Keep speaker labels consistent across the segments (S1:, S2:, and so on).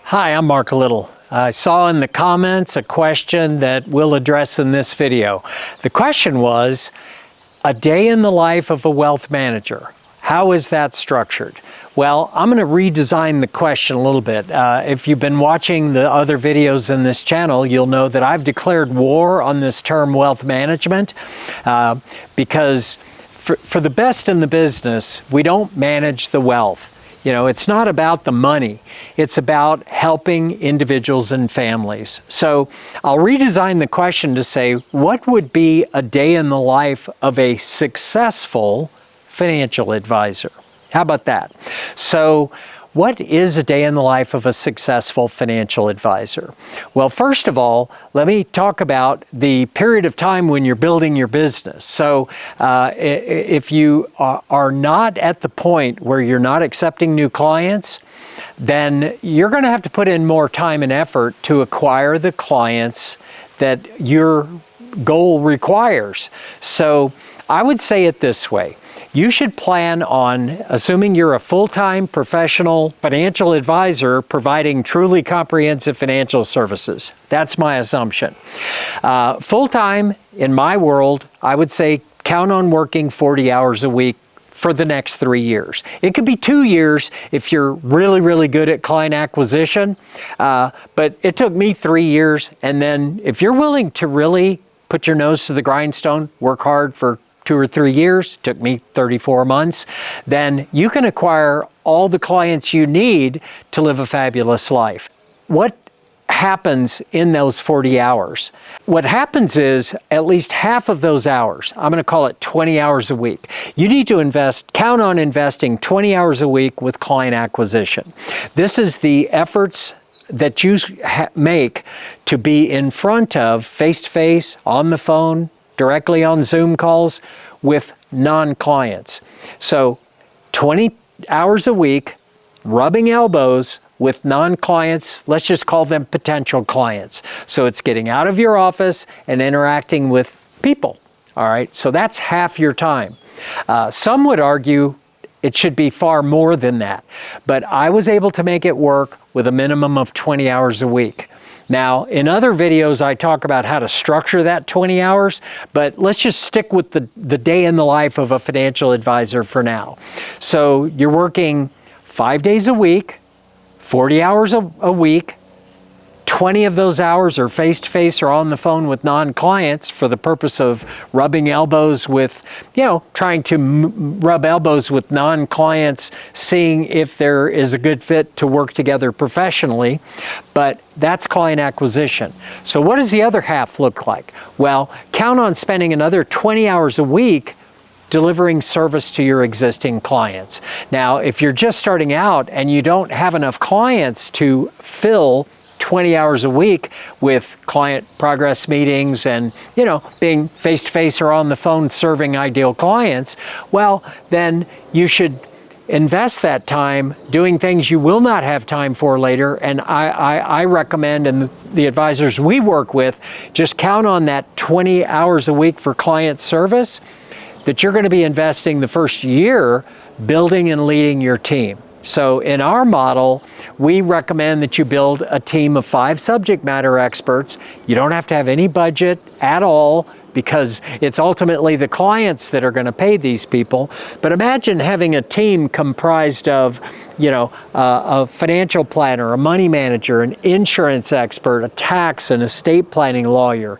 S1: Hi, I'm Mark Little. I saw in the comments a question that we'll address in this video. The question was, a day in the life of a wealth manager. How is that structured? Well, I'm going to redesign the question a little bit. If you've been watching the other videos in this channel, you'll know that I've declared war on this term wealth management because for the best in the business, we don't manage the wealth. You know, it's not about the money. It's about helping individuals and families. So I'll redesign the question to say, what would be a day in the life of a successful financial advisor? How about that? So what is a day in the life of a successful financial advisor? Well, first of all, let me talk about the period of time when you're building your business. So if you are not at the point where you're not accepting new clients, then you're going to have to put in more time and effort to acquire the clients that your goal requires. So I would say it this way. You should plan on, assuming you're a full-time professional financial advisor providing truly comprehensive financial services. That's my assumption. Full-time, in my world, I would say count on working 40 hours a week for the next 3 years. It could be 2 years if you're really, really good at client acquisition, but it took me 3 years. And then if you're willing to really put your nose to the grindstone, work hard for 2 or 3 years, took me 34 months, then you can acquire all the clients you need to live a fabulous life. What happens in those 40 hours? What happens is at least half of those hours, I'm going to call it 20 hours a week, you need to count on investing 20 hours a week with client acquisition. This is the efforts that you make to be in front of, face-to-face, on the phone, directly on Zoom calls with non-clients. So 20 hours a week, rubbing elbows with non-clients, let's just call them potential clients. So it's getting out of your office and interacting with people, all right? So that's half your time. Some would argue it should be far more than that, but I was able to make it work with a minimum of 20 hours a week. Now, in other videos, I talk about how to structure that 20 hours, but let's just stick with the day in the life of a financial advisor for now. So you're working 5 days a week, 40 hours a week, 20 of those hours are face-to-face or on the phone with non-clients for the purpose of rubbing elbows with, trying to rub elbows with non-clients, seeing if there is a good fit to work together professionally. But that's client acquisition. So what does the other half look like? Well, count on spending another 20 hours a week delivering service to your existing clients. Now, if you're just starting out and you don't have enough clients to fill 20 hours a week with client progress meetings and, being face-to-face or on the phone serving ideal clients, well, then you should invest that time doing things you will not have time for later. And I recommend, and the advisors we work with, just count on that 20 hours a week for client service that you're going to be investing the first year building and leading your team. So in our model, we recommend that you build a team of 5 subject matter experts. You don't have to have any budget at all because it's ultimately the clients that are going to pay these people. But imagine having a team comprised of, a financial planner, a money manager, an insurance expert, a tax and estate planning lawyer,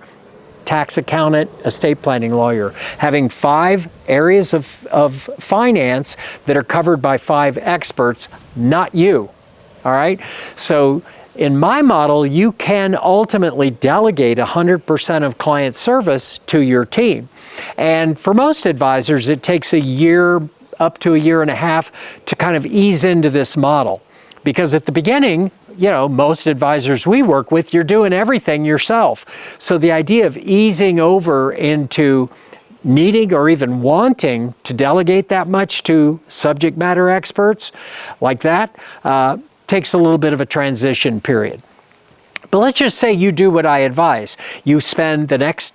S1: tax accountant, estate planning lawyer, having 5 areas of finance that are covered by 5 experts, not you, all right? So in my model, you can ultimately delegate 100% of client service to your team. And for most advisors, it takes a year, up to a year and a half to kind of ease into this model. Because at the beginning, most advisors we work with, you're doing everything yourself. So the idea of easing over into needing or even wanting to delegate that much to subject matter experts like that takes a little bit of a transition period. But let's just say you do what I advise. You spend the next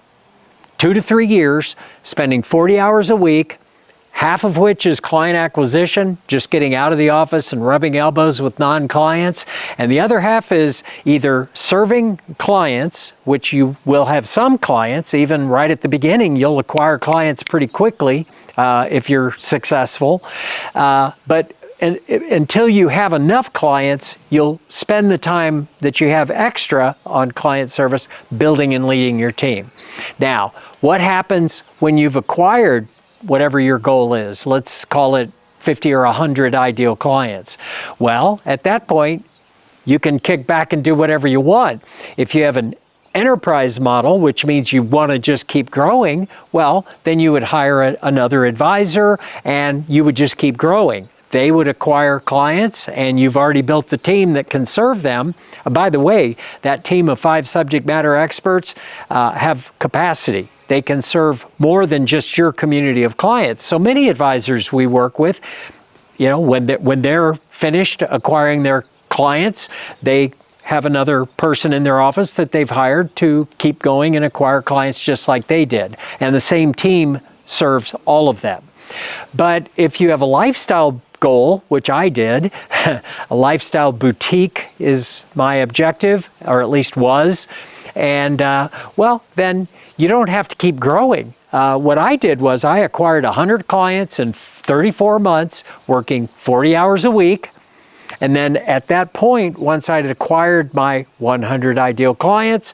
S1: 2 to 3 years spending 40 hours a week half of which is client acquisition, just getting out of the office and rubbing elbows with non-clients. And the other half is either serving clients, which you will have some clients, even right at the beginning, you'll acquire clients pretty quickly if you're successful. But until you have enough clients, you'll spend the time that you have extra on client service building and leading your team. Now, what happens when you've acquired whatever your goal is? Let's call it 50 or 100 ideal clients. Well, at that point, you can kick back and do whatever you want. If you have an enterprise model, which means you want to just keep growing, well, then you would hire another advisor and you would just keep growing. They would acquire clients and you've already built the team that can serve them. By the way, that team of 5 subject matter experts have capacity. They can serve more than just your community of clients. So many advisors we work with, you know, when they're finished acquiring their clients, they have another person in their office that they've hired to keep going and acquire clients just like they did. And the same team serves all of them. But if you have a lifestyle goal, which I did, a lifestyle boutique is my objective, or at least was, and well, then you don't have to keep growing. What I did was I acquired 100 clients in 34 months, working 40 hours a week. And then at that point, once I'd acquired my 100 ideal clients,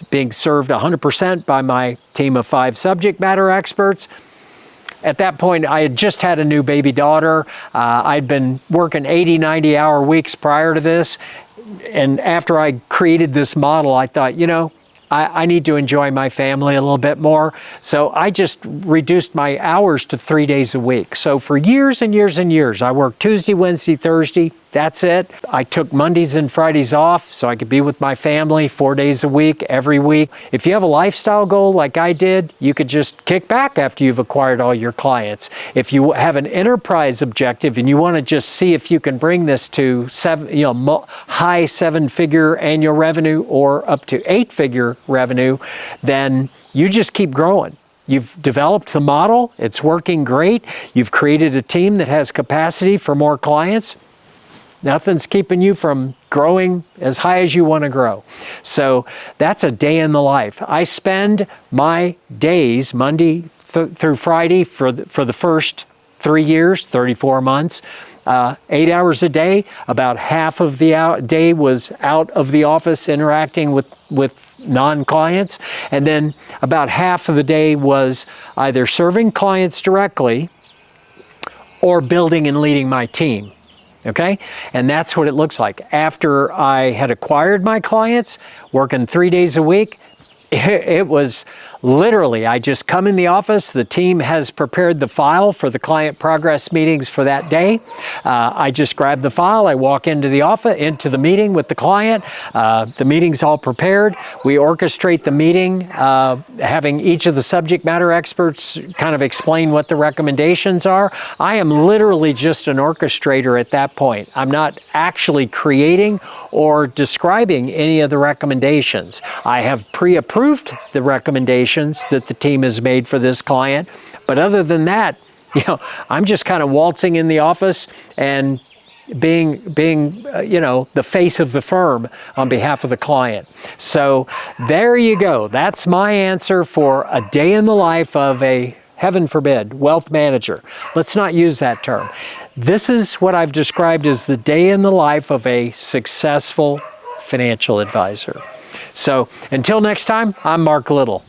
S1: being served 100% by my team of 5 subject matter experts, at that point, I had just had a new baby daughter. I'd been working 80, 90-hour weeks prior to this. And after I created this model, I thought, you know, I need to enjoy my family a little bit more. So I just reduced my hours to 3 days a week. So for years and years and years, I worked Tuesday, Wednesday, Thursday. That's it. I took Mondays and Fridays off so I could be with my family 4 days a week, every week. If you have a lifestyle goal like I did, you could just kick back after you've acquired all your clients. If you have an enterprise objective and you want to just see if you can bring this to high 7-figure annual revenue or up to 8-figure revenue, then you just keep growing. You've developed the model. It's working great. You've created a team that has capacity for more clients. Nothing's keeping you from growing as high as you want to grow. So that's a day in the life. I spend my days, Monday through Friday, for the first 3 years, 34 months, 8 hours a day. About half of the day was out of the office interacting with non-clients. And then about half of the day was either serving clients directly or building and leading my team. Okay? And that's what it looks like. After I had acquired my clients, working 3 days a week, it was literally, I just come in the office, the team has prepared the file for the client progress meetings for that day. I just grab the file, I walk into the office, into the meeting with the client. The meeting's all prepared. We orchestrate the meeting, having each of the subject matter experts kind of explain what the recommendations are. I am literally just an orchestrator at that point. I'm not actually creating or describing any of the recommendations. I have pre-approved the recommendations that the team has made for this client. But other than that, you know, I'm just kind of waltzing in the office and being the face of the firm on behalf of the client. So there you go. That's my answer for a day in the life of a, heaven forbid, wealth manager. Let's not use that term. This is what I've described as the day in the life of a successful financial advisor. So until next time, I'm Mark Little.